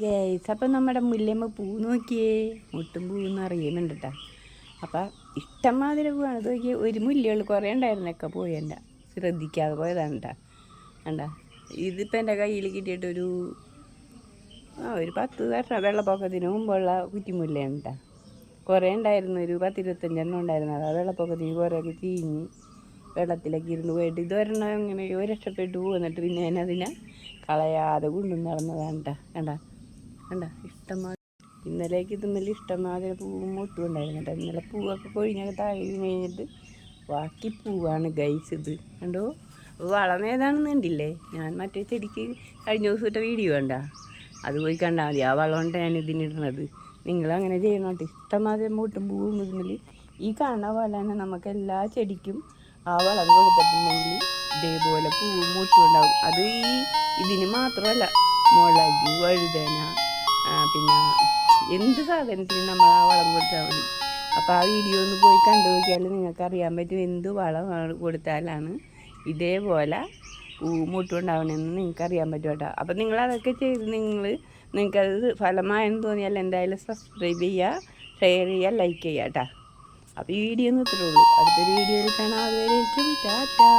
Guys, അപ്പം നമ്മുടെ മുല്ലമ്മ പൂ നോക്കിയേ, മുട്ടും പൂവെന്ന് അറിയുന്നുണ്ട് കേട്ടോ. അപ്പം ഇഷ്ടംമാതിരി പൂവാണ്. ഇത് നോക്കിയേ, ഒരു മുല്ലകൾ കുറേ ഉണ്ടായിരുന്നൊക്കെ പോയി. എൻ്റെ ശ്രദ്ധിക്കാതെ പോയതാണ് കേട്ടോ. കണ്ട, ഇതിപ്പോൾ എൻ്റെ കയ്യിൽ കിട്ടിയിട്ടൊരു 10 വർഷം വെള്ളപ്പൊക്കത്തിന് മുമ്പുള്ള കുറ്റിമുല്ലയാണ് കേട്ടോ. കുറേ ഉണ്ടായിരുന്നു, ഒരു 10-25 ഉണ്ടായിരുന്നു. അത് വെള്ളപ്പൊക്കത്തിന് കുറേയൊക്കെ ചീഞ്ഞ് വെള്ളത്തിലൊക്കെ ഇരുന്ന് പോയിട്ട് ഇതൊരെണ്ണം എങ്ങനെയോ രക്ഷപ്പെട്ടു പോകുന്നിട്ട് പിന്നെ ഞാനതിനെ കളയാതെ കൊണ്ടും നടന്നതാണ് കേട്ടോ. കണ്ട ഇഷ്ടംമാതിരി ഇന്നലേക്ക് ഇതുമ്മൽ ഇഷ്ടംമാതിരി പൂവും മുട്ടും ഉണ്ടായിരുന്നു കേട്ടോ. ഇന്നലെ പൂവൊക്കെ കൊഴിഞ്ഞൊക്കെ താഴെ കഴിഞ്ഞിട്ട് ബാക്കി പൂവാണ് ഗൈസ്. ഇത് കണ്ടോ, വളം ഏതാണെന്ന് കണ്ടില്ലേ? ഞാൻ മറ്റേ ചെടിക്ക് കഴിഞ്ഞ ദിവസത്തെ വീഡിയോ കണ്ട, അത് പോയി കണ്ടാൽ മതി. ആ വളം കൊണ്ട് ഞാൻ ഇതിനിടുന്നത്. നിങ്ങളങ്ങനെ ചെയ്യണോട്ട്. ഇഷ്ടംമാതിരി മുട്ടും പൂവും ഇതുമ്മൽ ഈ കാണുന്ന പോലെ തന്നെ നമുക്ക് എല്ലാ ചെടിക്കും ആ വളം കൊടുത്തിട്ടുണ്ടെങ്കിൽ ഇതേപോലെ പൂവും മുട്ടും ഉണ്ടാവും. അത് ഇതിന് മാത്രമല്ല, മുളക്, വഴുതന, പിന്നെ എന്ത് സാധനത്തിനും നമ്മൾ ആ വളം കൊടുത്താൽ മതി. അപ്പോൾ ആ വീഡിയോ ഒന്ന് പോയി കണ്ടു നോക്കിയാൽ നിങ്ങൾക്ക് അറിയാൻ പറ്റും എന്ത് വളം കൊടുത്താലാണ് ഇതേപോലെ പൂമുട്ടും ഉണ്ടാവണമെന്ന് നിങ്ങൾക്ക് അറിയാൻ പറ്റും കേട്ടോ. അപ്പോൾ നിങ്ങളതൊക്കെ ചെയ്ത് നിങ്ങൾക്കത് ഫലമായെന്ന് തോന്നിയാൽ എന്തായാലും സബ്സ്ക്രൈബ് ചെയ്യുക, ഷെയർ ചെയ്യുക, ലൈക്ക് ചെയ്യുക കേട്ടോ. അപ്പോൾ ഈ വീഡിയോ ഒന്നും ഇത്രേ ഉള്ളൂ. അടുത്തൊരു വീഡിയോയിൽ കാണാം. അതുവരേക്കും ടാറ്റാ.